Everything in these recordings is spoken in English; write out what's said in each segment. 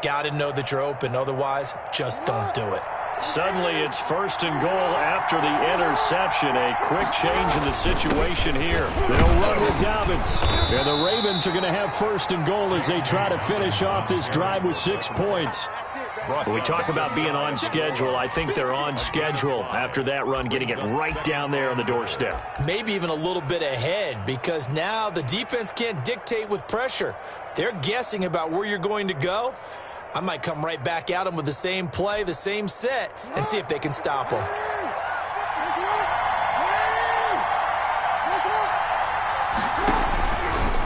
Got to know that you're open. Otherwise, just don't do it. Suddenly, it's 1st and goal after the interception. A quick change in the situation here. They'll run with Dobbins. And the Ravens are going to have 1st and goal as they try to finish off this drive with 6 points. When we talk about being on schedule, I think they're on schedule after that run, getting it right down there on the doorstep. Maybe even a little bit ahead, because now the defense can't dictate with pressure. They're guessing about where you're going to go. I might come right back at them with the same play, the same set, and see if they can stop them.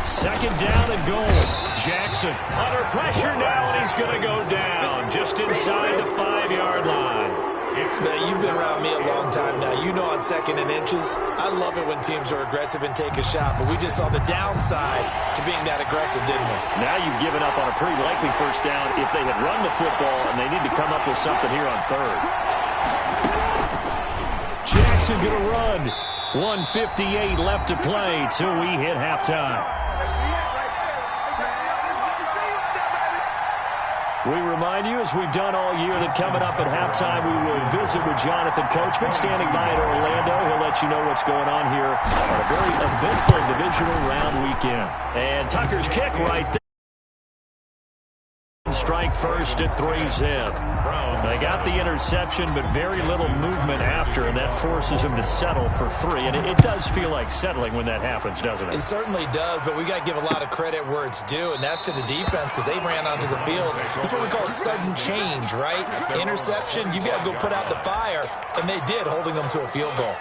Second down and goal. Jackson under pressure now, and he's going to go down just inside the 5-yard line. Now, you've been around me a long time now. You know on 2nd and inches, I love it when teams are aggressive and take a shot, but we just saw the downside to being that aggressive, didn't we? Now you've given up on a pretty likely 1st down if they had run the football, and they need to come up with something here on 3rd. Jackson going to run. 1:58 left to play till we hit halftime. We remind you, as we've done all year, that coming up at halftime, we will visit with Jonathan Coachman, standing by in Orlando. He'll let you know what's going on here on a very eventful divisional round weekend. And Tucker's kick right there. Strike first at 3-zip. They got the interception, but very little movement after, and that forces him to settle for 3. And it does feel like settling when that happens, doesn't it? It certainly does, but we got to give a lot of credit where it's due, and that's to the defense, because they ran onto the field. That's what we call sudden change, right? Interception, you got to go put out the fire, and they did, holding them to a field goal.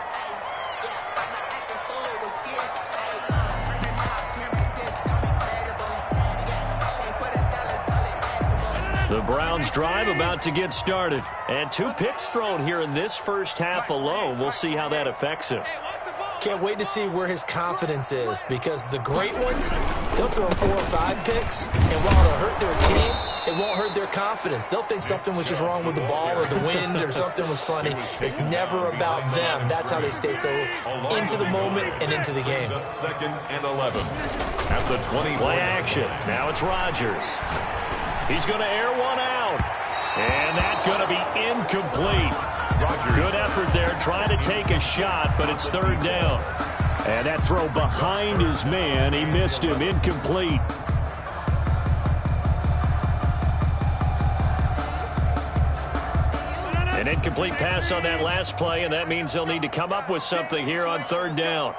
The Browns drive about to get started. And 2 picks thrown here in this first half alone. We'll see how that affects him. Can't wait to see where his confidence is, because the great ones, they'll throw 4 or 5 picks, and while it'll hurt their team, it won't hurt their confidence. They'll think something was just wrong with the ball or the wind or something was funny. It's never about them. That's how they stay so into the moment and into the game. 2nd and 11 at the 20. Play action. Now it's Rodgers. He's going to air one out. And that's going to be incomplete. Good effort there, trying to take a shot, but it's 3rd down. And that throw behind his man, he missed him, incomplete. An incomplete pass on that last play, and that means they'll need to come up with something here on 3rd down.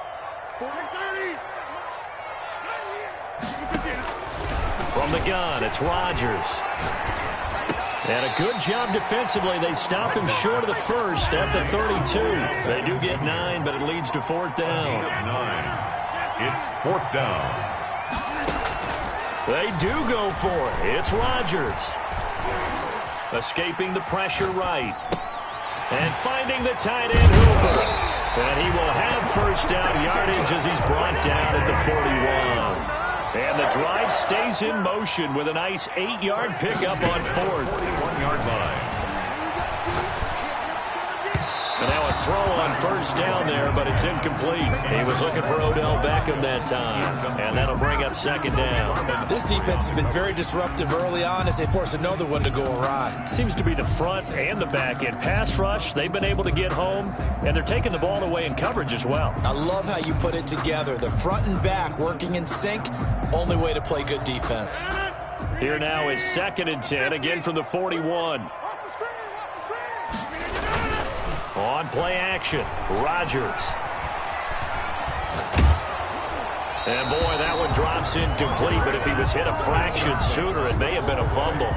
From the gun, it's Rodgers. And a good job defensively. They stop him short of the 1st at the 32. They do get 9, but it leads to 4th down. 9. It's 4th down. They do go for it. It's Rodgers. Escaping the pressure right. And finding the tight end Hooper. And he will have 1st down yardage as he's brought down at the 41. And the drive stays in motion with a nice 8-yard pickup on 4th. 41-yard line. And now a throw on 1st down there, but it's incomplete. He was looking for Odell Beckham that time. And that'll bring up 2nd down. This defense has been very disruptive early on as they force another one to go awry. Seems to be the front and the back end. Pass rush, they've been able to get home, and they're taking the ball away in coverage as well. I love how you put it together. The front and back working in sync, only way to play good defense. Here now is 2nd and 10, again from the 41. On play action, Rodgers. And boy, that one drops incomplete, but if he was hit a fraction sooner, it may have been a fumble.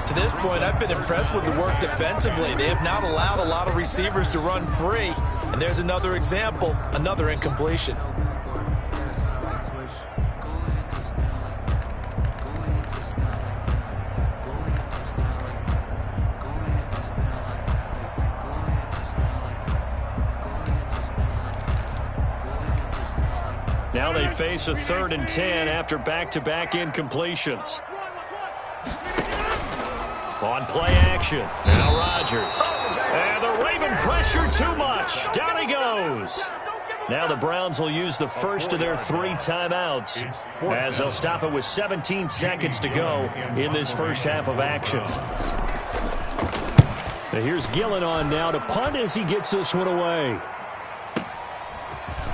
To this point, I've been impressed with the work defensively. They have not allowed a lot of receivers to run free. And there's another example, another incompletion. Now they face a 3rd and 10 after back-to-back incompletions. On play action. Now Rodgers. And the Raven pressure too much. Down he goes. Now the Browns will use the first of their 3 timeouts as they'll stop it with 17 seconds to go in this first half of action. Now here's Gillen on now to punt as he gets this one away.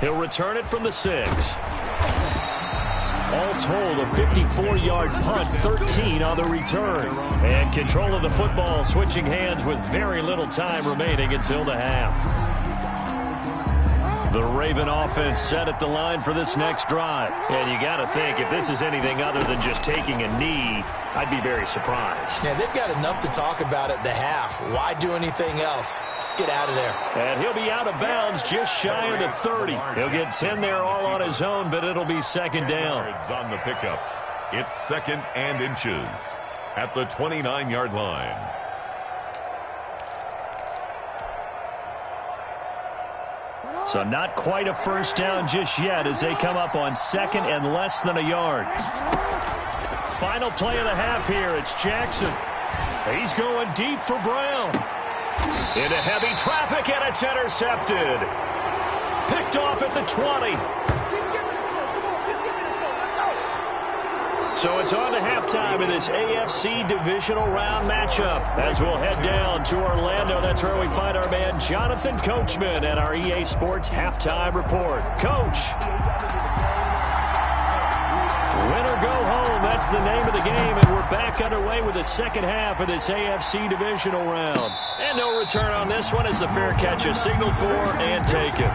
He'll return it from the 6. All told, a 54-yard punt, 13 on the return. And control of the football switching hands with very little time remaining until the half. The Raven offense set at the line for this next drive. And you got to think, if this is anything other than just taking a knee, I'd be very surprised. Yeah, they've got enough to talk about at the half. Why do anything else? Just get out of there. And he'll be out of bounds just shy of the 30. He'll get 10 there all on his own, but it'll be second down. On the pickup. It's 2nd and inches at the 29-yard line. So not quite a first down just yet as they come up on 2nd and less than a yard. Final play of the half here. It's Jackson. He's going deep for Brown. Into heavy traffic, and it's intercepted. Picked off at the 20. So it's on to halftime in this AFC divisional round matchup as we'll head down to Orlando. That's where we find our man Jonathan Coachman at our EA Sports Halftime Report. Coach. Win or go home, that's the name of the game, and we're back underway with the second half of this AFC divisional round. And no return on this one as the fair catch is signaled for and taken.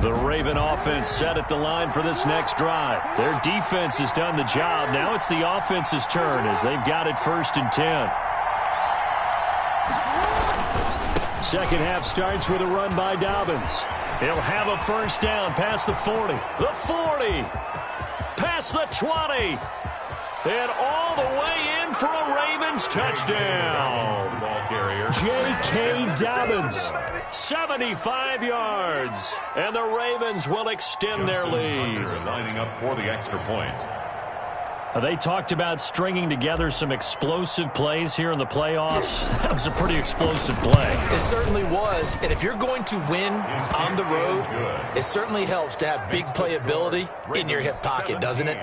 The Raven offense set at the line for this next drive. Their defense has done the job. Now it's the offense's turn as they've got it 1st and 10. Second half starts with a run by Dobbins. He'll have a first down past the 40. The 40. Past the 20. And all the way in for a Ravens touchdown. J.K. Dobbins, 75 yards. And the Ravens will extend their lead. Lining up for the extra point. They talked about stringing together some explosive plays here in the playoffs. That was a pretty explosive play. It certainly was. And if you're going to win on the road, it certainly helps to have big playability in your hip pocket, doesn't it?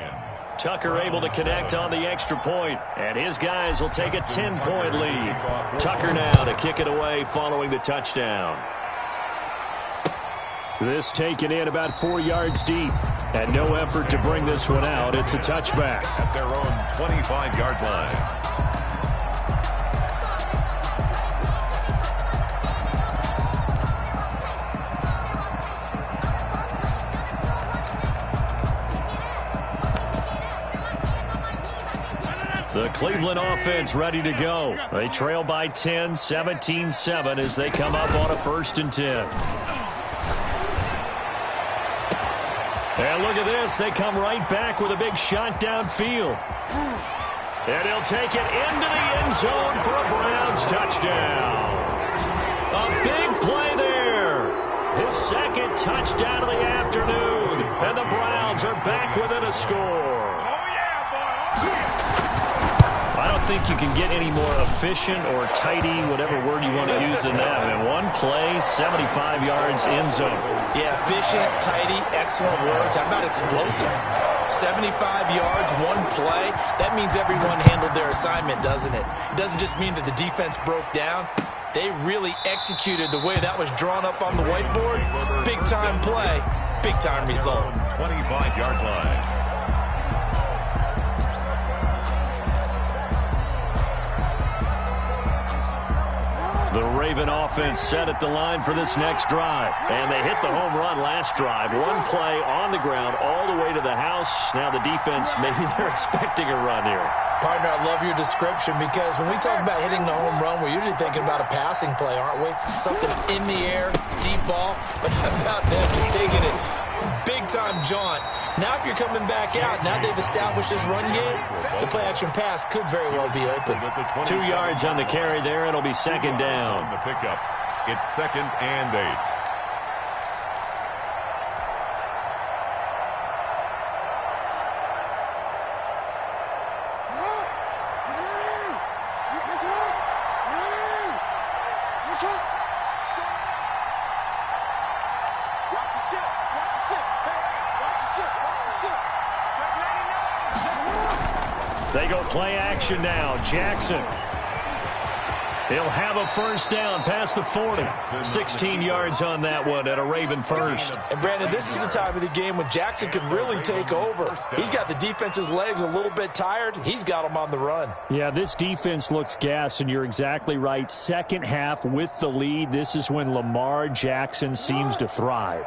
Tucker able to connect on the extra point, and his guys will take a 10-point lead. Tucker now to kick it away following the touchdown. This taken in about 4 yards deep, and no effort to bring this one out. It's a touchback. At their own 25-yard line. The Cleveland offense ready to go. They trail by 10, 17-7 as they come up on a 1st and 10. And look at this. They come right back with a big shot downfield. And he'll take it into the end zone for a Browns touchdown. A big play there. His 2nd touchdown of the afternoon. And the Browns are back within a score. I don't think you can get any more efficient or tidy, whatever word you want to use in that. In one play, 75 yards end zone. Yeah, efficient, tidy, excellent words. How about explosive? 75 yards, one play. That means everyone handled their assignment, doesn't it? It doesn't just mean that the defense broke down. They really executed the way that was drawn up on the whiteboard. Big-time play, big-time result. 25-yard line. The Raven offense set at the line for this next drive. And they hit the home run last drive. One play on the ground all the way to the house. Now the defense, maybe they're expecting a run here. Partner, I love your description because when we talk about hitting the home run, we're usually thinking about a passing play, aren't we? Something in the air, deep ball. But how about them just taking it? Big-time jaunt. Now if you're coming back out, now they've established this run game, the play-action pass could very well be open. 2 yards on the carry there. It'll be second down. The pickup. It's 2nd and 8. They go play action now. Jackson. He'll have a first down past the 40. 16 yards on that one at a Raven first. And, Brandon, this is the time of the game when Jackson can really take over. He's got the defense's legs a little bit tired. He's got them on the run. Yeah, this defense looks gassed, and you're exactly right. Second half with the lead, this is when Lamar Jackson seems to thrive.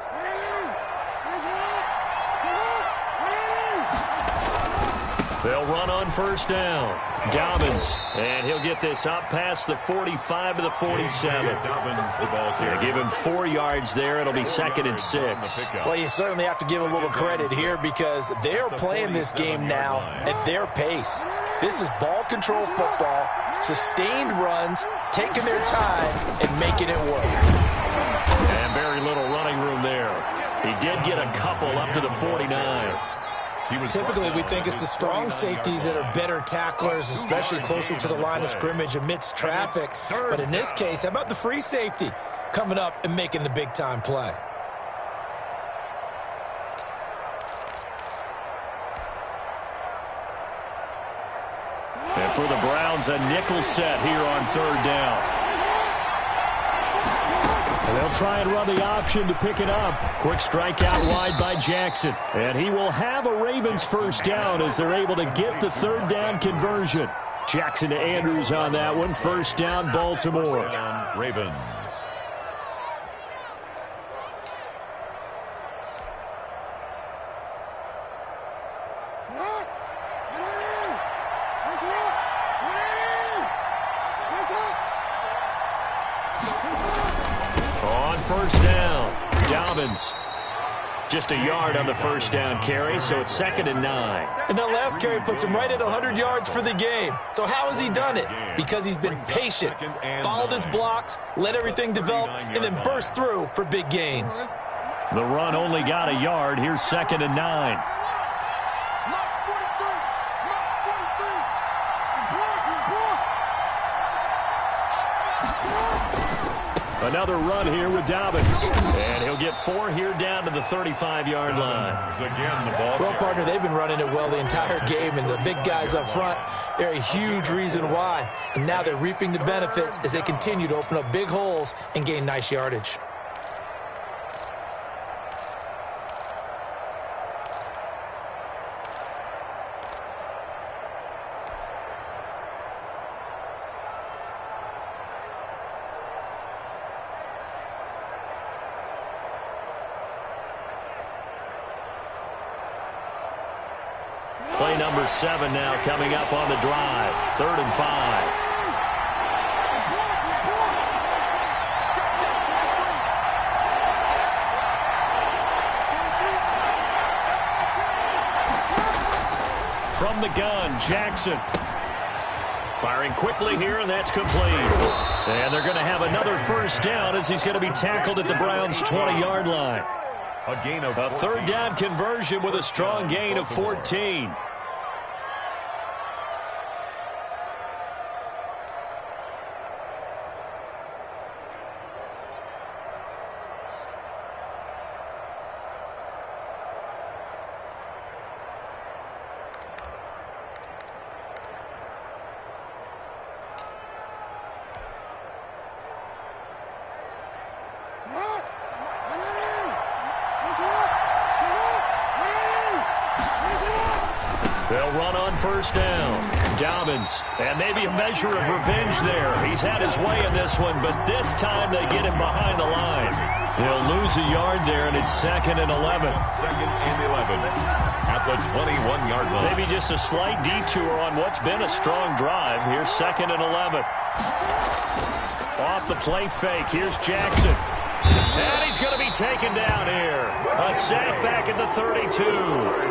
They'll run on first down. Dobbins, and he'll get this up past the 45 to the 47. Dobbins, the ball carrier. Give him 4 yards there. It'll be 2nd and 6. Well, you certainly have to give a little credit here because they're playing this game now at their pace. This is ball control football, sustained runs, taking their time, and making it work. And very little running room there. He did get a couple up to the 49. Typically, we think it's the strong safeties that are better tacklers, especially closer to the line of scrimmage amidst traffic. But in this case, how about the free safety coming up and making the big-time play? And for the Browns, a nickel set here on 3rd down. And they'll try and run the option to pick it up. Quick strike out wide by Jackson. And he will have a Ravens first down as they're able to get the 3rd down conversion. Jackson to Andrews on that one. First down, Baltimore. Ravens. On first down, Dobbins. Just a yard on the first down carry, so it's 2nd and 9. And that last carry puts him right at 100 yards for the game. So how has he done it? Because he's been patient, followed his blocks, let everything develop, and then burst through for big gains. The run only got a yard. Here's 2nd and 9. Another run here with Dobbins. And he'll get 4 here down to the 35-yard line. Again, the ball. Well, partner, they've been running it well the entire game, and the big guys up front, they're a huge reason why. And now they're reaping the benefits as they continue to open up big holes and gain nice yardage. Play number 7 now coming up on the drive. 3rd and 5. From the gun, Jackson. Firing quickly here, and that's complete. And they're going to have another first down as he's going to be tackled at the Browns' 20-yard line. A gain of A 3rd down conversion with a strong gain of 14. They'll run on first down. Dobbins, and maybe a measure of revenge there. He's had his way in this one, but this time they get him behind the line. He'll lose a yard there, and it's 2nd and 11. 2nd and 11 at the 21-yard line. Maybe just a slight detour on what's been a strong drive. Here's 2nd and 11. Off the play fake, here's Jackson. And he's going to be taken down here. A sack back at the 32.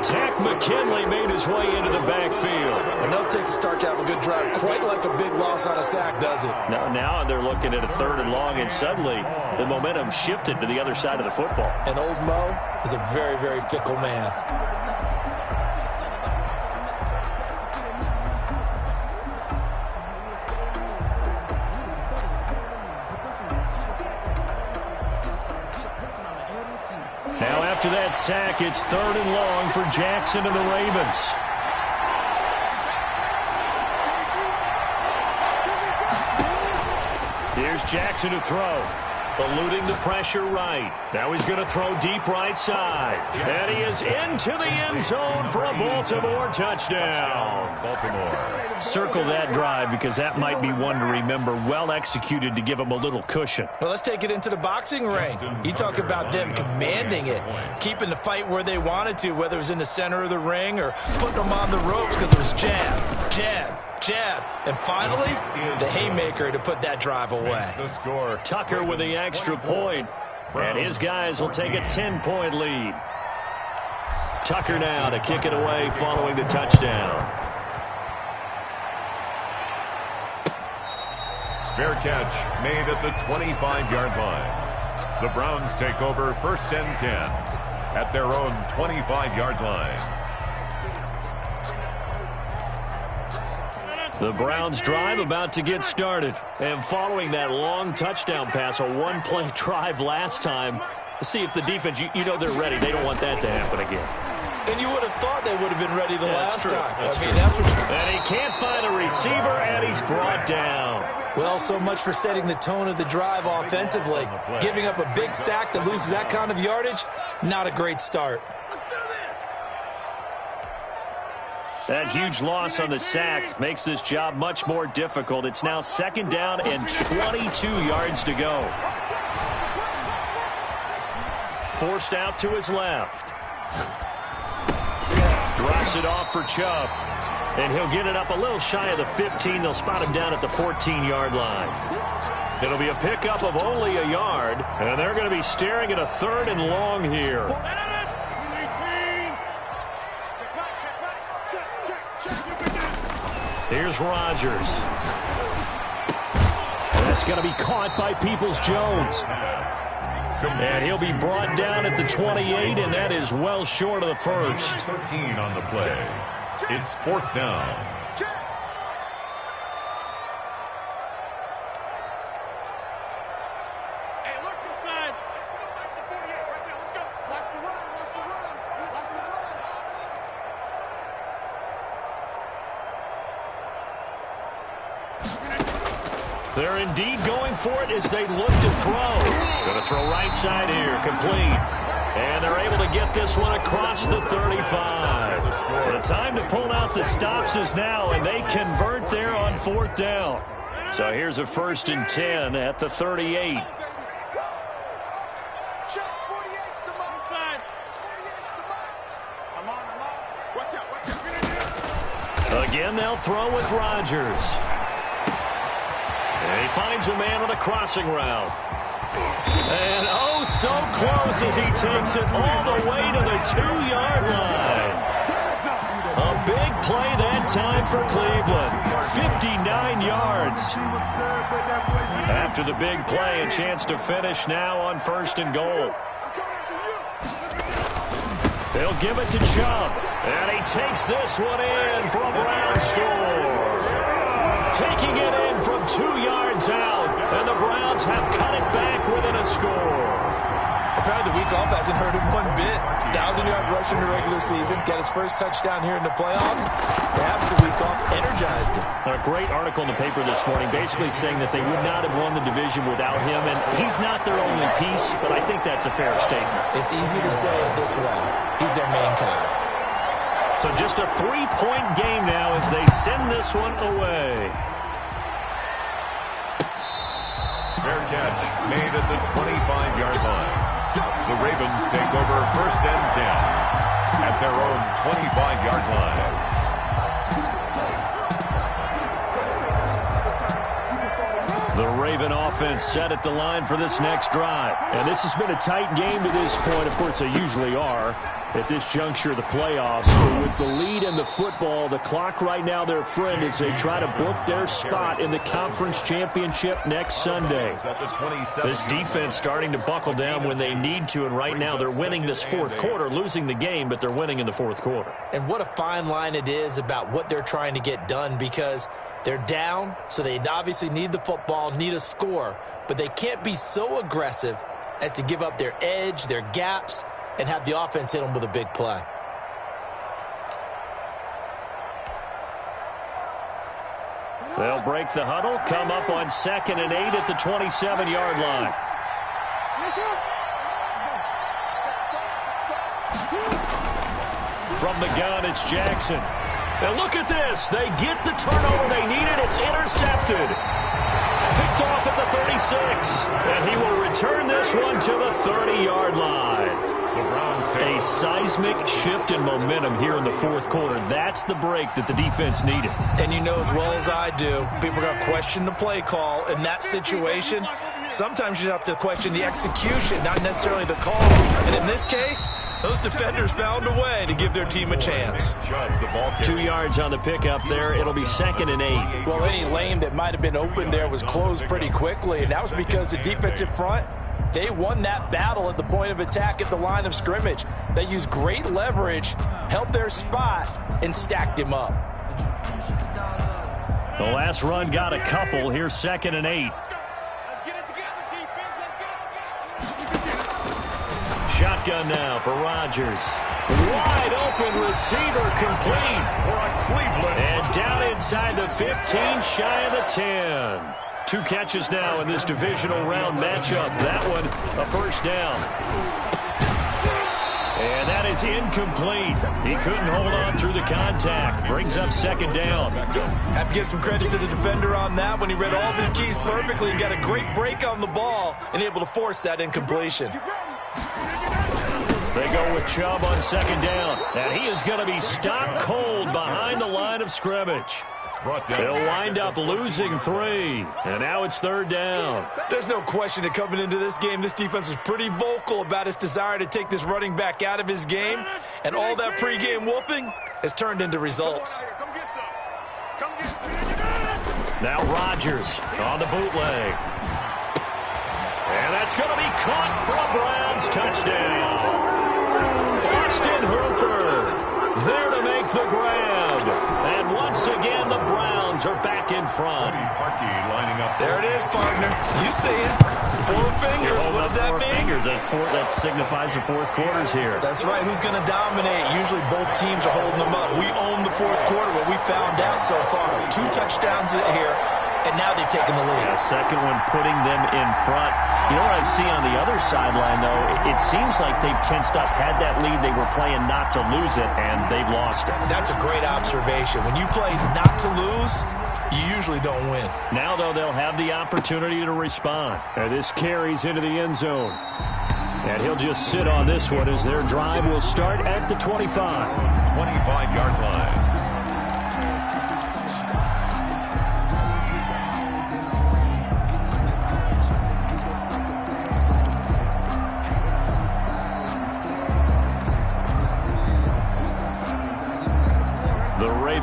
Tech McKinley made his way into the backfield. Enough takes a start to have a good drive. Quite like a big loss on a sack, does it? Now they're looking at a 3rd and long, and suddenly the momentum shifted to the other side of the football. And old Mo is a very, very fickle man. after that sack, it's 3rd and long for Jackson and the Ravens. Here's Jackson to throw. Eluding the pressure right. Now he's going to throw deep right side. And he is into the end zone for a Baltimore touchdown. Baltimore. Circle that drive because that might be one to remember. Well executed to give him a little cushion. Well, let's take it into the boxing ring. You talk about them commanding it, keeping the fight where they wanted to, whether it was in the center of the ring or putting them on the ropes because it was jab, jab, jab, and finally, the haymaker to put that drive away. Tucker with the extra point, and his guys will take a 10-point lead. Tucker now to kick it away following the touchdown. Fair catch made at the 25-yard line. The Browns take over 1st and 10 at their own 25-yard line. The Browns drive about to get started. And following that long touchdown pass, a one-play drive last time, see if the defense, you know they're ready. They don't want that to happen again. And you would have thought they would have been ready the last time. That's true. That's what and he can't find a receiver, and he's brought down. Well, so much for setting the tone of the drive offensively. Giving up a big sack that loses that kind of yardage, not a great start. That huge loss on the sack makes this job much more difficult. It's now 2nd down and 22 yards to go. Forced out to his left. Drops it off for Chubb. And he'll get it up a little shy of the 15. They'll spot him down at the 14-yard line. It'll be a pickup of only a yard. And they're going to be staring at a 3rd and long here. Here's Rodgers. And that's going to be caught by Peoples-Jones. And he'll be brought down at the 28, and that is well short of the first. 13 on the play. It's 4th down. They're indeed going for it as they look to throw. Going to throw right side here, complete. And they're able to get this one across the 35. The time to pull out the stops is now, and they convert there on 4th down. So here's a 1st and 10 at the 38. Again, they'll throw with Rodgers. And he finds a man on a crossing route. And oh, so close as he takes it all the way to the 2-yard line. A big play that time for Cleveland. 59 yards. After the big play, a chance to finish now on 1st and goal. They'll give it to Chubb. And he takes this one in for a Brown score. Taking it in from 2 yards out. And the Browns have cut it back within a score. Apparently the week off hasn't hurt him one bit. 1,000-yard rush in the regular season. Got his first touchdown here in the playoffs. Perhaps the week off energized him. A great article in the paper this morning basically saying that they would not have won the division without him. And he's not their only piece, but I think that's a fair statement. It's easy to say it this way. He's their main cog. So just a 3-point game now as they send this one away. Fair catch made at the 25-yard line. The Ravens take over 1st and 10 at their own 25-yard line. The Raven offense set at the line for this next drive. And this has been a tight game to this point. Of course, they usually are at this juncture of the playoffs. But with the lead in the football, the clock right now their friend as they try to book their spot in the conference championship next Sunday. This defense starting to buckle down when they need to, and right now they're winning this 4th quarter, losing the game, but they're winning in the 4th quarter. And what a fine line it is about what they're trying to get done, because they're down, so they obviously need the football, need a score, but they can't be so aggressive as to give up their edge, their gaps, and have the offense hit them with a big play. They'll break the huddle, come up on 2nd and 8 at the 27-yard line. From the gun, it's Jackson. And look at this. They get the turnover they needed. It's intercepted. Picked off at the 36. And he will return this one to the 30-yard line. A seismic shift in momentum here in the fourth quarter. That's the break that the defense needed. And you know as well as I do, people are going to question the play call in that situation. Sometimes you have to question the execution, not necessarily the call. And in this case, those defenders found a way to give their team a chance. 2 yards on the pickup there. It'll be 2nd and 8. Well, any lane that might have been open there was closed pretty quickly, and that was because the defensive front, they won that battle at the point of attack at the line of scrimmage. They used great leverage, held their spot, and stacked him up. The last run got a couple. Here's 2nd and 8. Shotgun now for Rodgers. Wide open receiver complete. And down inside the 15, shy of the 10. 2 catches now in this divisional round matchup. That one, a first down. And that is incomplete. He couldn't hold on through the contact. Brings up 2nd down. Have to give some credit to the defender on that one. He read all of his keys perfectly and got a great break on the ball and able to force that incompletion. They go with Chubb on 2nd down. And he is going to be stopped cold behind the line of scrimmage. They'll wind up losing 3. And now it's 3rd down. There's no question that coming into this game, this defense was pretty vocal about its desire to take this running back out of his game. And all that pregame wolfing has turned into results. Now Rodgers on the bootleg. And that's going to be caught for a Browns touchdown. Austin Hooper there to make the grab. And once again, the Browns are back in front. There it is, partner. You see it. 4 fingers. What does that mean? Fingers. That signifies the fourth quarter's here. That's right. Who's going to dominate? Usually both teams are holding them up. We own the fourth quarter, what we found out so far. 2 touchdowns here, and now they've taken the lead. The second one putting them in front. You know what I see on the other sideline, though? It seems like they've tensed up, had that lead. They were playing not to lose it, and they've lost it. That's a great observation. When you play not to lose, you usually don't win. Now, though, they'll have the opportunity to respond. And this carries into the end zone. And he'll just sit on this one as their drive will start at the 25. 25-yard line.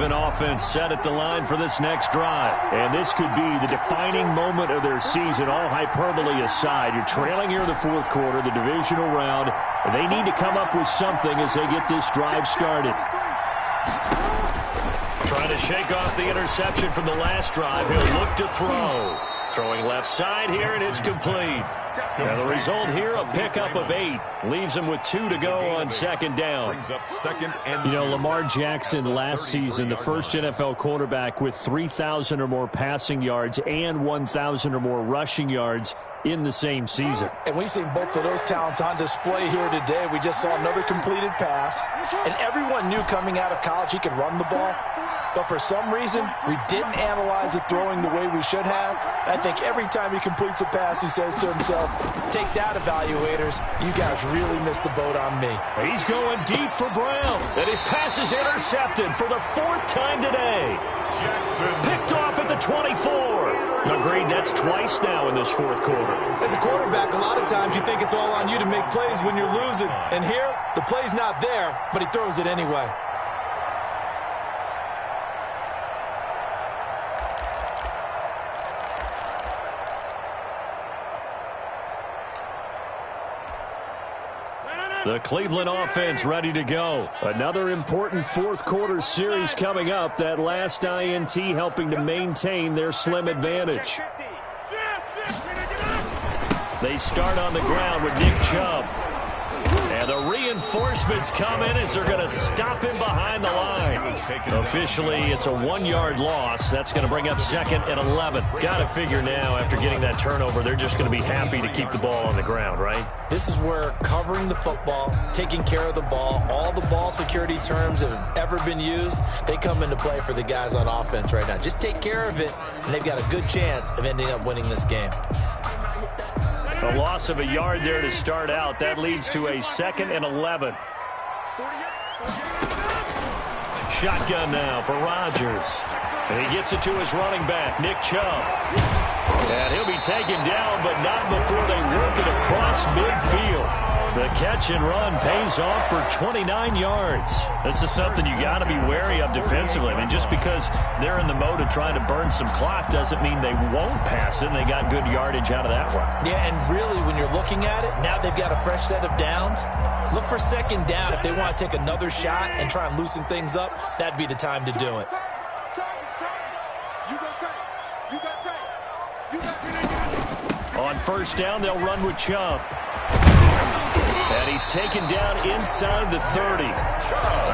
Offense set at the line for this next drive. And this could be the defining moment of their season, all hyperbole aside. You're trailing here in the fourth quarter, the divisional round, and they need to come up with something as they get this drive started. Trying to shake off the interception from the last drive. He'll look to throw. Throwing left side here, and it's complete. And the result here, a pickup of 8. Leaves him with 2 to go on 2nd down. You know, Lamar Jackson last season, the first NFL quarterback with 3,000 or more passing yards and 1,000 or more rushing yards in the same season. And we've seen both of those talents on display here today. We just saw another completed pass. And everyone knew coming out of college he could run the ball. But for some reason, we didn't analyze it throwing the way we should have. I think every time he completes a pass, he says to himself, take that, evaluators. You guys really missed the boat on me. He's going deep for Brown. And his pass is intercepted for the 4th time today. Picked off at the 24. Agreed, that's twice now in this fourth quarter. As a quarterback, a lot of times you think it's all on you to make plays when you're losing. And here, the play's not there, but he throws it anyway. The Cleveland offense ready to go. Another important fourth quarter series coming up. That last INT helping to maintain their slim advantage. They start on the ground with Nick Chubb. And the reinforcements come in as they're going to stop him behind the line. Officially, it's a 1-yard loss. That's going to bring up 2nd and 11. Got to figure now, after getting that turnover, they're just going to be happy to keep the ball on the ground, right? This is where covering the football, taking care of the ball, all the ball security terms that have ever been used, they come into play for the guys on offense right now. Just take care of it, and they've got a good chance of ending up winning this game. A loss of a yard there to start out. That leads to a 2nd and 11. Shotgun now for Rodgers. And he gets it to his running back, Nick Chubb. And he'll be taken down, but not before they work it across midfield. The catch and run pays off for 29 yards. This is something you got to be wary of defensively. I mean, just because they're in the mode of trying to burn some clock doesn't mean they won't pass it, and they got good yardage out of that one. Yeah, and really, when you're looking at it, now they've got a fresh set of downs. Look for 2nd down. If they want to take another shot and try and loosen things up, that'd be the time to do it. On 1st down, they'll run with Chubb. And he's taken down inside the 30.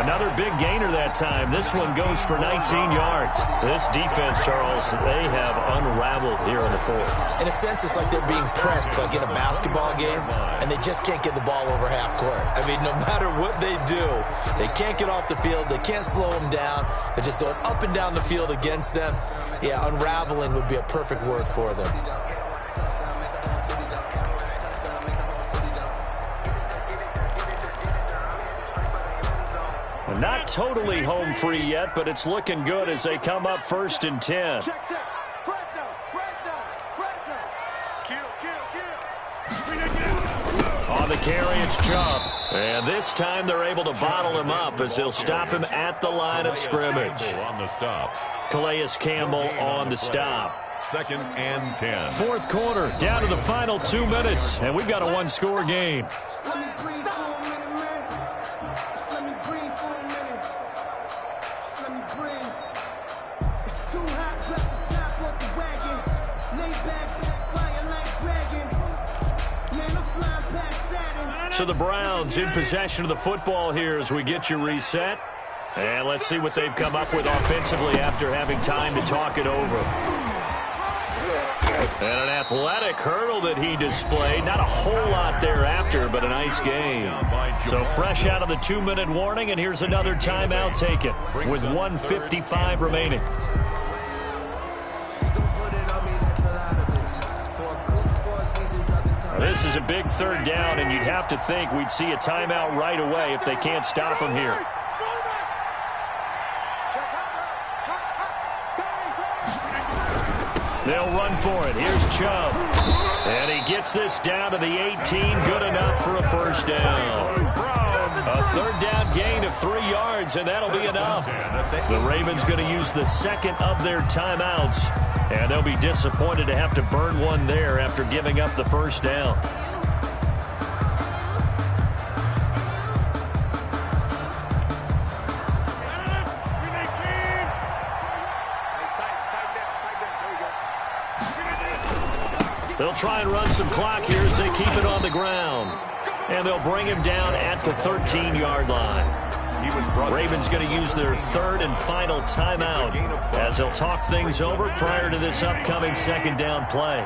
Another big gainer that time. This one goes for 19 yards. This defense, Charles, they have unraveled here in the 4th. In a sense, it's like they're being pressed like in a basketball game, and they just can't get the ball over half court. I mean, no matter what they do, they can't get off the field. They can't slow them down. They're just going up and down the field against them. Yeah, unraveling would be a perfect word for them. Not totally home free yet, but it's looking good as they come up 1st and 10. On the carry, it's Chubb. And this time they're able to bottle him up as they'll stop him at the line of scrimmage. On the stop. Calais Campbell on the stop. 2nd and 10. 4th quarter, down to the final 2 minutes, and we've got a 1-score game. So the Browns in possession of the football here as we get you reset. And let's see what they've come up with offensively after having time to talk it over. And an athletic hurdle that he displayed. Not a whole lot thereafter, but a nice game. So fresh out of the 2-minute warning, and here's another timeout taken with 1:55 remaining. This is a big 3rd down, and you'd have to think we'd see a timeout right away if they can't stop him here. They'll run for it. Here's Chubb. And he gets this down to the 18. Good enough for a 1st down. A 3rd down gain of 3 yards, and that'll be enough. The Ravens going to use the 2nd of their timeouts. And they'll be disappointed to have to burn one there after giving up the 1st down. They'll try and run some clock here as they keep it on the ground. And they'll bring him down at the 13-yard line. Ravens going to use their 3rd and final timeout as they'll talk things over prior to this upcoming 2nd down play.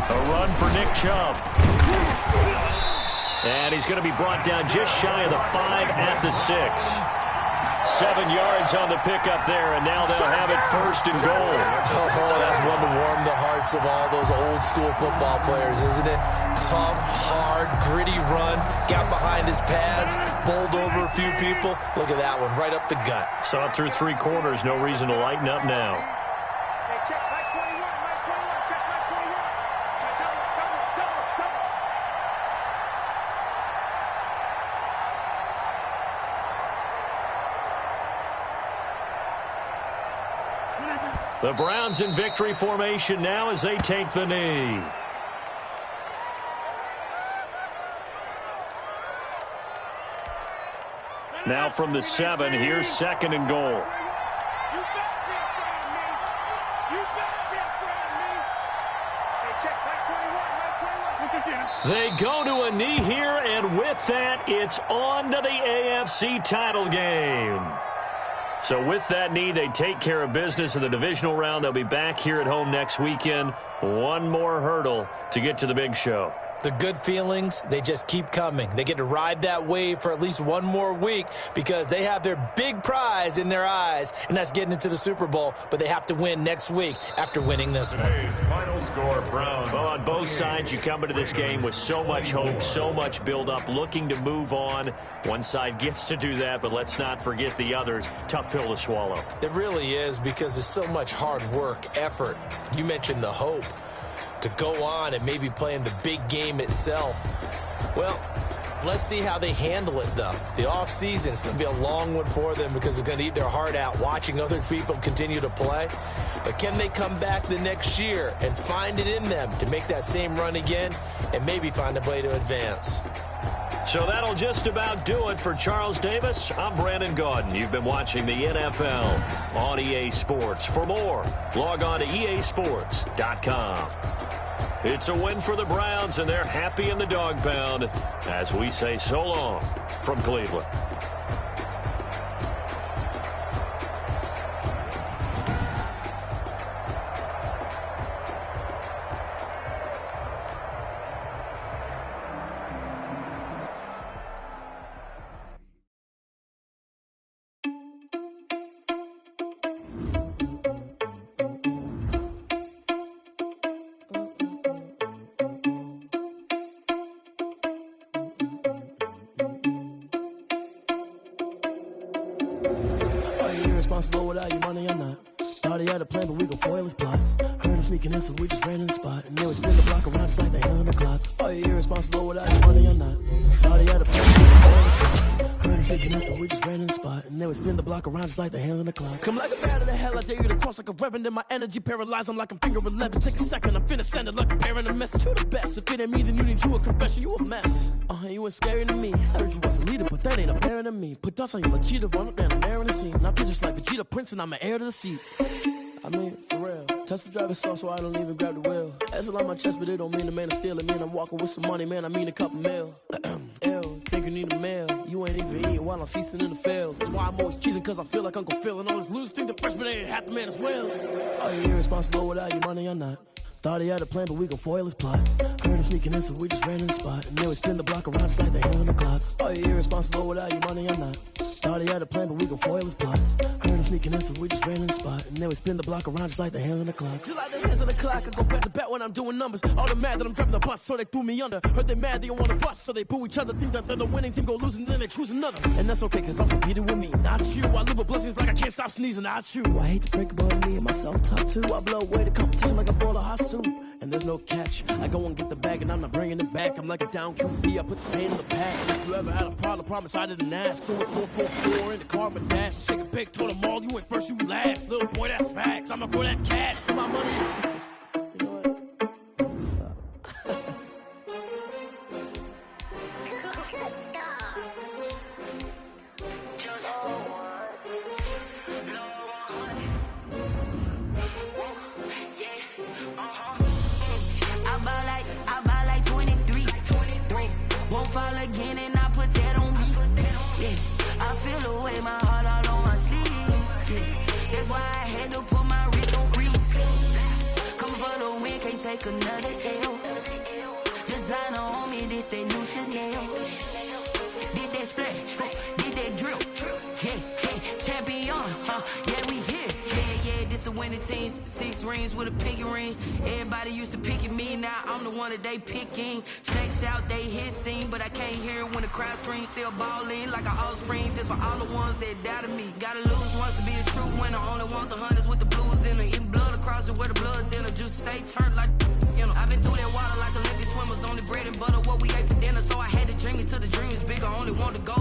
A run for Nick Chubb. And he's going to be brought down just shy of the 5 at the 6. 7 yards on the pickup there, and now they'll have it 1st and goal. Oh, that's one to warm the hearts of all those old-school football players, isn't it? Tough, hard, gritty run, got behind his pads, bowled over a few people. Look at that one, right up the gut. Saw it through 3 quarters, no reason to lighten up now. Hey, check, Mike 21, Mike 21, check Mike 21. Double. The Browns in victory formation now as they take the knee. Now from the 7, here's 2nd and goal. You better be afraid of me. Hey, check They go to a knee here, and with that, it's on to the AFC title game. So with that knee, they take care of business in the divisional round. They'll be back here at home next weekend. One more hurdle to get to the big show. The good feelings, they just keep coming. They get to ride that wave for at least one more week because they have their big prize in their eyes, and that's getting into the Super Bowl. But they have to win next week after winning this one. Today's final score, Browns. Well, on both sides, you come into this game with so much hope, so much build-up, looking to move on. One side gets to do that, but let's not forget the others. Tough pill to swallow. It really is because there's so much hard work, effort. You mentioned the hope to go on and maybe play in the big game itself. Well, let's see how they handle it, though. The offseason is going to be a long one for them because they're going to eat their heart out watching other people continue to play. But can they come back the next year and find it in them to make that same run again and maybe find a way to advance? So that'll just about do it for Charles Davis. I'm Brandon Gaudin. You've been watching the NFL on EA Sports. For more, log on to easports.com. It's a win for the Browns, and they're happy in the dog pound as we say so long from Cleveland. Without your money, I'm not. Thought he had a plan, but we gon' foil his plot. Heard him sneaking in, so we just ran in the spot. And then we spin the block around just like the hand on the clock. Are you irresponsible without your money, I'm not. Thought he had a plan, but we gon' foil his plot. Heard him sneaking in, so we just ran in the spot. And then we spin the block around just like the hands on the clock. Come like a bat of the hell, I dare you to cross like a reverend. In my energy paralyzed, I'm like I'm finger 11. Take a second, I'm finna send it like a parent a message. You the best, if it ain't me, then you need you a confession. You a mess. You ain't scary to me. Heard you was a leader, but that ain't apparent to me. Put dust on you like cheetah, run up down the air in the scene. Now just like Vegeta Prince, and I'm an heir to the seat. I mean, for real. Touch the driver's soft, so I don't even grab the wheel. That's on my chest, but it don't mean the man is stealing. Man, I'm walking with some money, man, I mean a couple mil. Ew, think you need a meal. You ain't even eating while I'm feasting in the field. That's why I'm always cheesing, cause I feel like Uncle Phil. And all those losers think the freshman ain't half the man as well. Are you irresponsible without your money? I'm not. Thought he had a plan, but we gon' foil his plot. Heard him sneaking in, so we just ran in the spot. And then we spin the block around just like the hand on the clock. Are you irresponsible without your money? I'm not. Thought he had a plan, but we gon' foil his plot. Heard him sneaking in, so we just ran in the spot. And then we spin the block around just like the hands on the clock. Just like the hands on the clock, I go back to back when I'm doing numbers. All the mad that I'm driving the bus, so they threw me under. Heard they mad, they don't wanna bust, so they boo each other. Think that they're the winning team, go losing, then they choose another. And that's okay, cause I'm competing with me, not you. I live with blessings like I can't stop sneezing, not you. I hate to break about me and myself top two. I blow away the competition like a bowl of hot soup. And there's no catch. I go and get the bag and I'm not bringing it back. I'm like a down QB, I put the pain in the past. If you ever had a problem, promise I didn't ask. So it's 444 in the car, but dash. Shake a big, told them all, you went first, you last. Little boy, that's facts. I'ma grow that cash to my money. You know what? Stop. I buy like 23. Won't fall again and I put that on me. Yeah, I feel the way my heart all on my sleeve. Yeah, that's why I had to put my wrist on freeze. Come for the win, can't take another L. Designer on me, this that new Chanel. Did that splash, did that drill. Yeah, champion, yeah, we here. Yeah, this the winning team. 6 rings with a pinky ring. Everybody used to pick at me, now I'm the one that they picking. Snakes out, they hissing, but I can't hear it when the crowd screams. Still balling like an offspring. This for all the ones that doubted me. Gotta lose once to be a true winner. Only want the hunters with the blues in it. Eating blood across it where the blood thinner. Just stay turned like, you know. I've been through that water like Olympic swimmers. Only bread and butter, what we ate for dinner. So I had to dream it till the dream is bigger. Only want to go